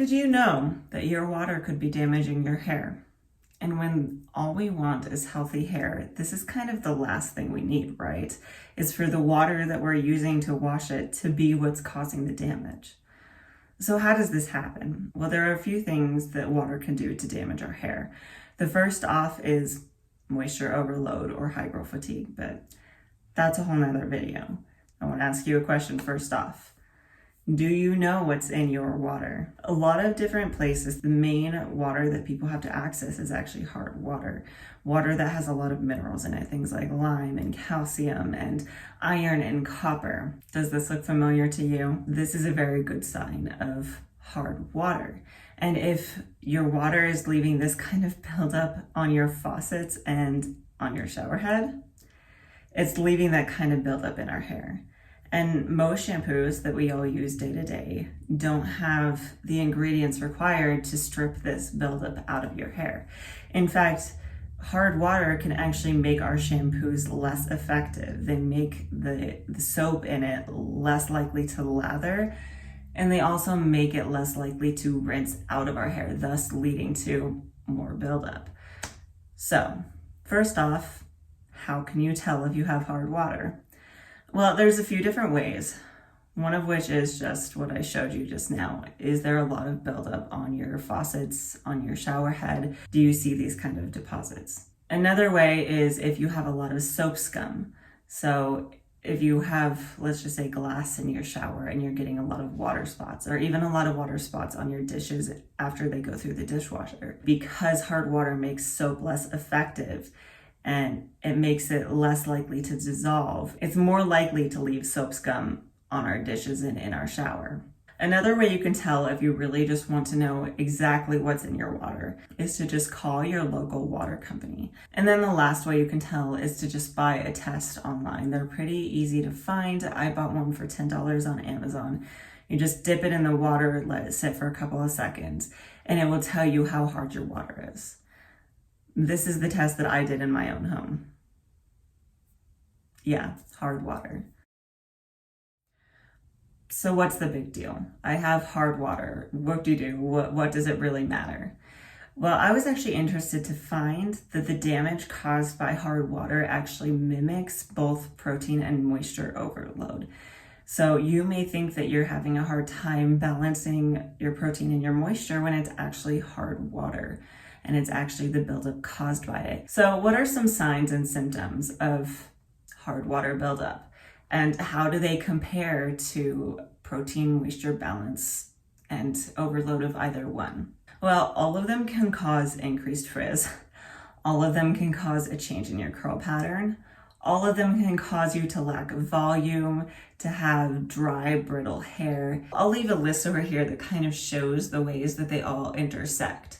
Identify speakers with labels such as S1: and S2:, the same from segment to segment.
S1: Did you know that your water could be damaging your hair? And when all we want is healthy hair, this is kind of the last thing we need, right? Is for the water that we're using to wash it to be what's causing the damage. So how does this happen? Well, there are a few things that water can do to damage our hair. The first off is moisture overload or hydro fatigue, but that's a whole nother video. I want to ask you a question first off. Do you know what's in your water? A lot of different places, the main water that people have to access is actually hard water. Water that has a lot of minerals in it, things like lime and calcium and iron and copper. Does this look familiar to you? This is a very good sign of hard water. And if your water is leaving this kind of buildup on your faucets and on your shower head, it's leaving that kind of buildup in our hair. And most shampoos that we all use day to day don't have the ingredients required to strip this buildup out of your hair. In fact, hard water can actually make our shampoos less effective. They make the soap in it less likely to lather, and they also make it less likely to rinse out of our hair, thus leading to more buildup. So, first off, how can you tell if you have hard water? Well, there's a few different ways. One of which is just what I showed you just now. Is there a lot of buildup on your faucets, on your shower head? Do you see these kind of deposits? Another way is if you have a lot of soap scum. So if you have, let's just say, glass in your shower and you're getting a lot of water spots, or even a lot of water spots on your dishes after they go through the dishwasher, because hard water makes soap less effective, and it makes it less likely to dissolve, it's more likely to leave soap scum on our dishes and in our shower. Another way you can tell if you really just want to know exactly what's in your water is to just call your local water company. And then the last way you can tell is to just buy a test online. They're pretty easy to find. I bought one for $10 on Amazon. You just dip it in the water, let it sit for a couple of seconds, and it will tell you how hard your water is. This is the test that I did in my own home. Yeah, hard water. So what's the big deal? I have hard water. What do you do? What does it really matter? Well, I was actually interested to find that the damage caused by hard water actually mimics both protein and moisture overload. So you may think that you're having a hard time balancing your protein and your moisture when it's actually hard water, and it's actually the buildup caused by it. So what are some signs and symptoms of hard water buildup? And how do they compare to protein moisture balance and overload of either one? Well, all of them can cause increased frizz. All of them can cause a change in your curl pattern. All of them can cause you to lack volume, to have dry, brittle hair. I'll leave a list over here that kind of shows the ways that they all intersect.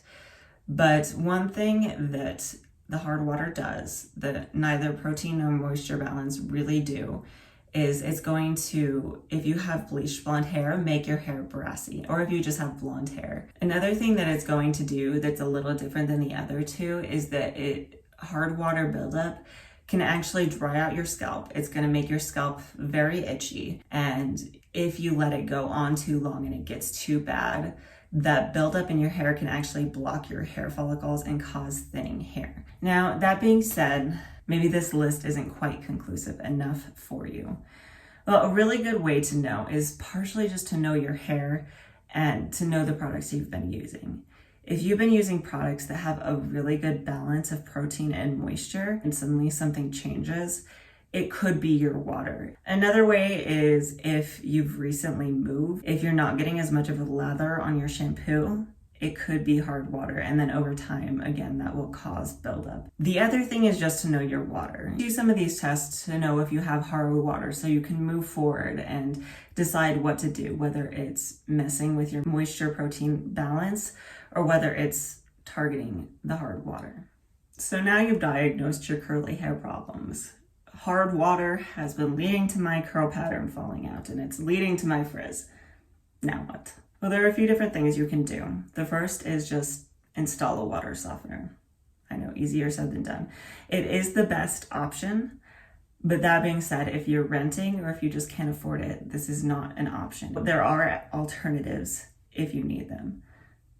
S1: But one thing that the hard water does that neither protein nor moisture balance really do is it's going to, if you have bleached blonde hair, make your hair brassy, or if you just have blonde hair. Another thing that it's going to do that's a little different than the other two is that hard water buildup can actually dry out your scalp. It's going to make your scalp very itchy, and if you let it go on too long and it gets too bad, that buildup in your hair can actually block your hair follicles and cause thinning hair. Now, that being said, maybe this list isn't quite conclusive enough for you. Well, a really good way to know is partially just to know your hair and to know the products you've been using. If you've been using products that have a really good balance of protein and moisture, and suddenly something changes, it could be your water. Another way is if you've recently moved, if you're not getting as much of a lather on your shampoo, it could be hard water. And then over time, again, that will cause buildup. The other thing is just to know your water. Do some of these tests to know if you have hard water so you can move forward and decide what to do, whether it's messing with your moisture protein balance or whether it's targeting the hard water. So now you've diagnosed your curly hair problems. Hard water has been leading to my curl pattern falling out, and it's leading to my frizz. Now what? Well, there are a few different things you can do. The first is just install a water softener. I know, easier said than done. It is the best option, but that being said, if you're renting or if you just can't afford it, this is not an option. There are alternatives if you need them.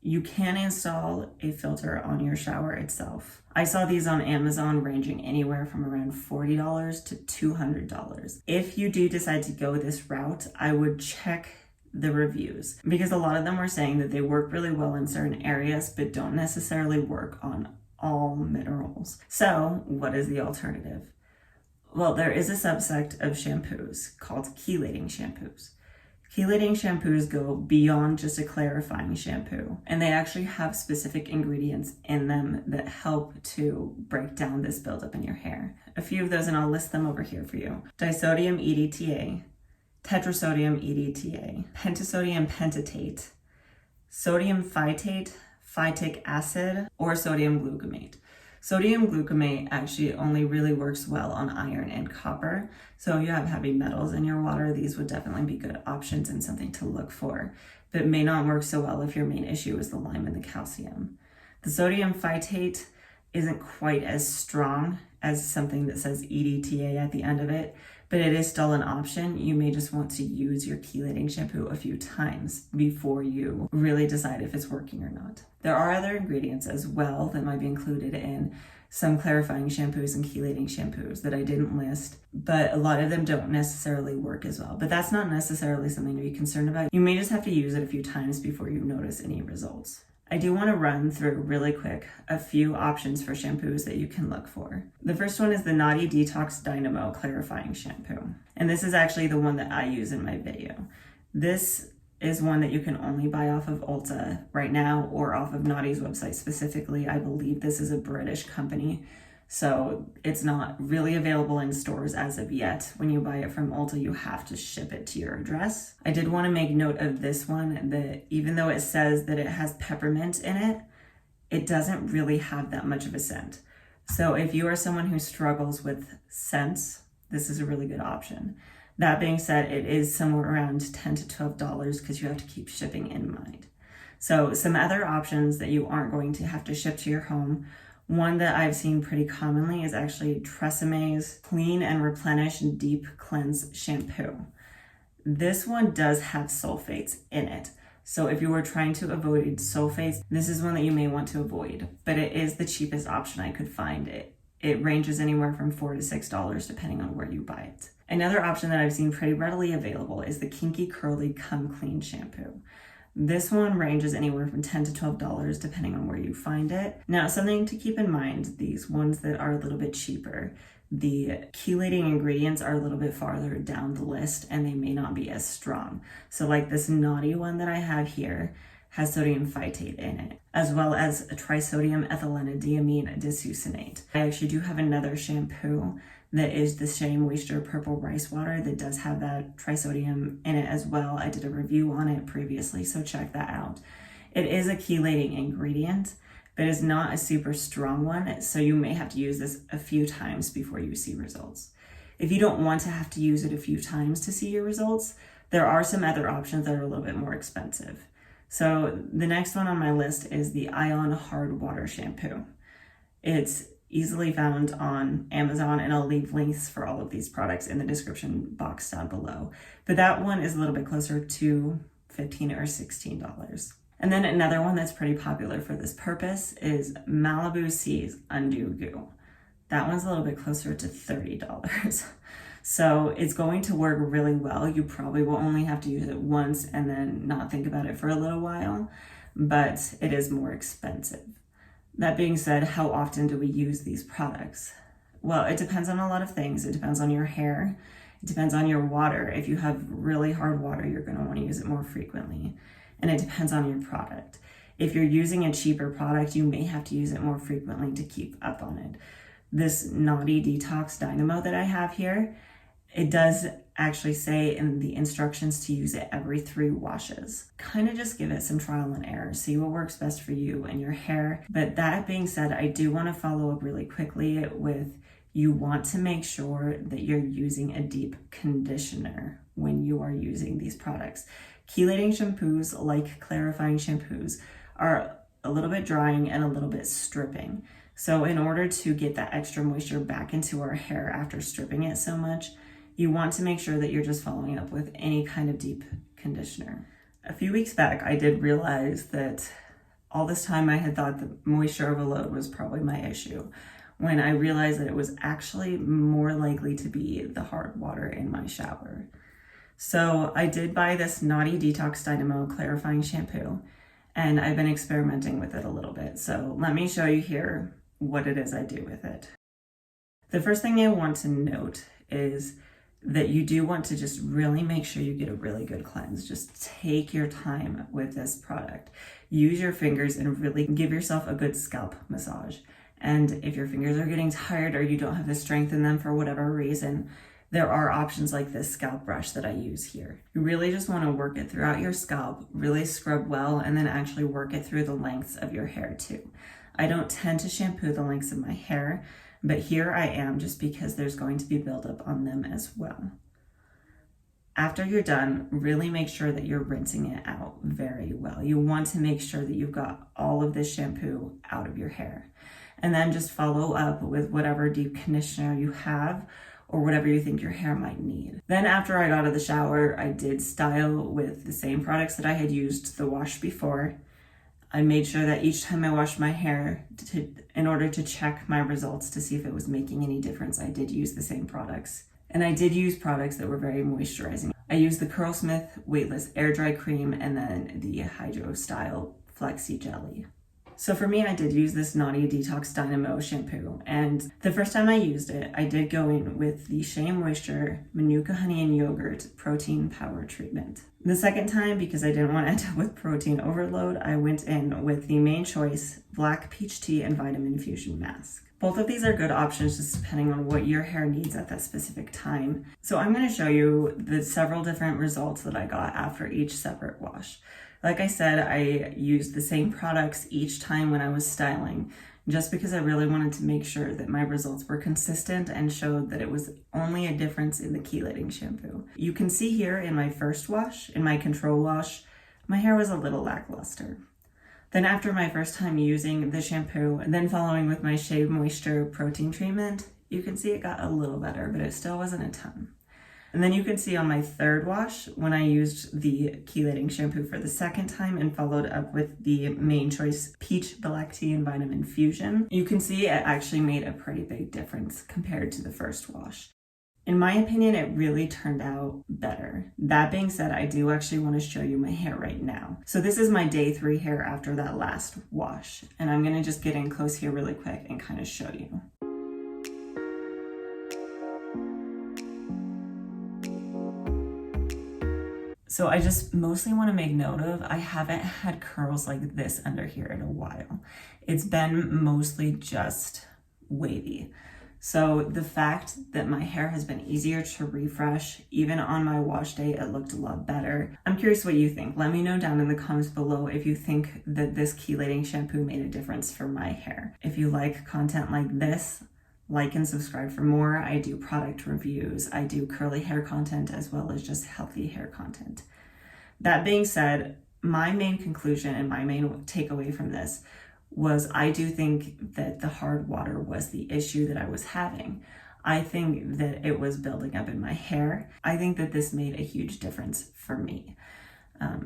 S1: You can install a filter on your shower itself. I saw these on Amazon ranging anywhere from around $40 to $200. If you do decide to go this route, I would check the reviews, because a lot of them were saying that they work really well in certain areas but don't necessarily work on all minerals. So what is the alternative? Well, there is a subsect of shampoos called chelating shampoos. Chelating shampoos go beyond just a clarifying shampoo, and they actually have specific ingredients in them that help to break down this buildup in your hair. A few of those, and I'll list them over here for you. Disodium EDTA, tetrasodium EDTA, pentasodium pentate, sodium phytate, phytic acid, or sodium glutamate. Sodium glutamate actually only really works well on iron and copper. So if you have heavy metals in your water, these would definitely be good options and something to look for, but may not work so well if your main issue is the lime and the calcium. The sodium phytate isn't quite as strong as something that says EDTA at the end of it, but it is still an option. You may just want to use your chelating shampoo a few times before you really decide if it's working or not. There are other ingredients as well that might be included in some clarifying shampoos and chelating shampoos that I didn't list, but a lot of them don't necessarily work as well. But that's not necessarily something to be concerned about. You may just have to use it a few times before you notice any results. I do want to run through really quick a few options for shampoos that you can look for. The first one is the Naughty Detox Dynamo Clarifying Shampoo. And this is actually the one that I use in my video. This is one that you can only buy off of Ulta right now or off of Naughty's website specifically. I believe this is a British company, so it's not really available in stores as of yet. When you buy it from Ulta, you have to ship it to your address. I did want to make note of this one that even though it says that it has peppermint in it, it doesn't really have that much of a scent. So if you are someone who struggles with scents, this is a really good option. That being said, it is somewhere around $10 to $12 because you have to keep shipping in mind. So some other options that you aren't going to have to ship to your home. One that I've seen pretty commonly is actually Treseme's Clean and Replenish Deep Cleanse Shampoo. This one does have sulfates in it. So if you were trying to avoid sulfates, this is one that you may want to avoid, but it is the cheapest option I could find. It ranges anywhere from $4 to $6 depending on where you buy it. Another option that I've seen pretty readily available is the Kinky Curly Come Clean Shampoo. This one ranges anywhere from $10 to $12 depending on where you find it. Now, something to keep in mind, these ones that are a little bit cheaper, the chelating ingredients are a little bit farther down the list and they may not be as strong. So like this Naughty one that I have here has sodium phytate in it, as well as a trisodium ethylenediamine disucinate. I actually do have another shampoo that is the Shea Moisture Purple Rice Water that does have that trisodium in it as well. I did a review on it previously, so check that out. It is a chelating ingredient, but it's not a super strong one, so you may have to use this a few times before you see results. If you don't want to have to use it a few times to see your results, there are some other options that are a little bit more expensive. So the next one on my list is the Ion Hard Water Shampoo. It's easily found on Amazon, and I'll leave links for all of these products in the description box down below. But that one is a little bit closer to $15 or $16. And then another one that's pretty popular for this purpose is Malibu Sea's Undo Goo. That one's a little bit closer to $30. So it's going to work really well. You probably will only have to use it once and then not think about it for a little while, but it is more expensive. That being said, how often do we use these products? Well, it depends on a lot of things. It depends on your hair. It depends on your water. If you have really hard water, you're going to want to use it more frequently. And it depends on your product. If you're using a cheaper product, you may have to use it more frequently to keep up on it. This Naughty Detox Dynamo that I have here, it does actually say in the instructions to use it every 3 washes. Kind of just give it some trial and error, see what works best for you and your hair. But that being said, I do want to follow up really quickly with, you want to make sure that you're using a deep conditioner when you are using these products. Chelating shampoos, like clarifying shampoos, are a little bit drying and a little bit stripping. So in order to get that extra moisture back into our hair after stripping it so much, you want to make sure that you're just following up with any kind of deep conditioner. A few weeks back, I did realize that All this time I had thought the moisture overload was probably my issue, when I realized that it was actually more likely to be the hard water in my shower. So I did buy this Naughty Detox Dynamo clarifying shampoo, and I've been experimenting with it a little bit. So let me show you here what it is I do with it. The first thing I want to note is that you do want to just really make sure you get a really good cleanse. Just take your time with this product. Use your fingers and really give yourself a good scalp massage. And if your fingers are getting tired or you don't have the strength in them for whatever reason, there are options like this scalp brush that I use here. You really just want to work it throughout your scalp, really scrub well, and then actually work it through the lengths of your hair too. I don't tend to shampoo the lengths of my hair, but here I am just because there's going to be buildup on them as well. After you're done, really make sure that you're rinsing it out very well. You want to make sure that you've got all of this shampoo out of your hair. And then just follow up with whatever deep conditioner you have or whatever you think your hair might need. Then after I got out of the shower, I did style with the same products that I had used the wash before. I made sure that each time I washed my hair, in order to check my results to see if it was making any difference, I did use the same products. And I did use products that were very moisturizing. I used the Curlsmith Weightless Air Dry Cream and then the Hydro Style Flexi Jelly. So for me, I did use this Naughty Detox Dynamo shampoo, and the first time I used it, I did go in with the Shea Moisture Manuka Honey and Yogurt Protein Power Treatment. The second time, because I didn't want to end up with protein overload, I went in with the Main Choice Black Peach Tea and Vitamin Fusion Mask. Both of these are good options just depending on what your hair needs at that specific time. So I'm going to show you the several different results that I got after each separate wash. Like I said, I used the same products each time when I was styling, just because I really wanted to make sure that my results were consistent and showed that it was only a difference in the chelating shampoo. You can see here in my first wash, in my control wash, my hair was a little lackluster. Then after my first time using the shampoo, and then following with my Shea Moisture protein treatment, you can see it got a little better, but it still wasn't a ton. And then you can see on my third wash, when I used the chelating shampoo for the second time and followed up with the Main Choice Peach Black Tea and Vitamin Fusion, you can see it actually made a pretty big difference compared to the first wash. In my opinion, it really turned out better. That being said, I do actually want to show you my hair right now. So this is my day 3 hair after that last wash. And I'm going to just get in close here really quick and kind of show you. So I just mostly want to make note of, I haven't had curls like this under here in a while. It's been mostly just wavy. So the fact that my hair has been easier to refresh, even on my wash day, it looked a lot better. I'm curious what you think. Let me know down in the comments below if you think that this chelating shampoo made a difference for my hair. If you like content like this, like and subscribe for more. I do product reviews. I do curly hair content as well as just healthy hair content. That being said, my main conclusion and my main takeaway from this was I do think that the hard water was the issue that I was having. I think that it was building up in my hair. I think that this made a huge difference for me.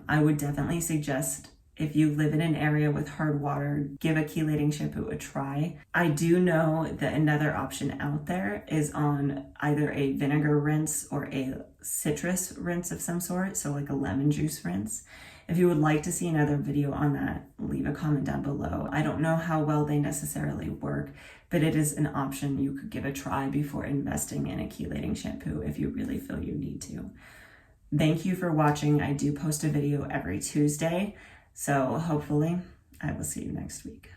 S1: I would definitely suggest, if you live in an area with hard water, give a chelating shampoo a try. I do know that another option out there is on either a vinegar rinse or a citrus rinse of some sort, so like a lemon juice rinse. If you would like to see another video on that, leave a comment down below. I don't know how well they necessarily work, but it is an option you could give a try before investing in a chelating shampoo if you really feel you need to. Thank you for watching. I do post a video every Tuesday. So hopefully I will see you next week.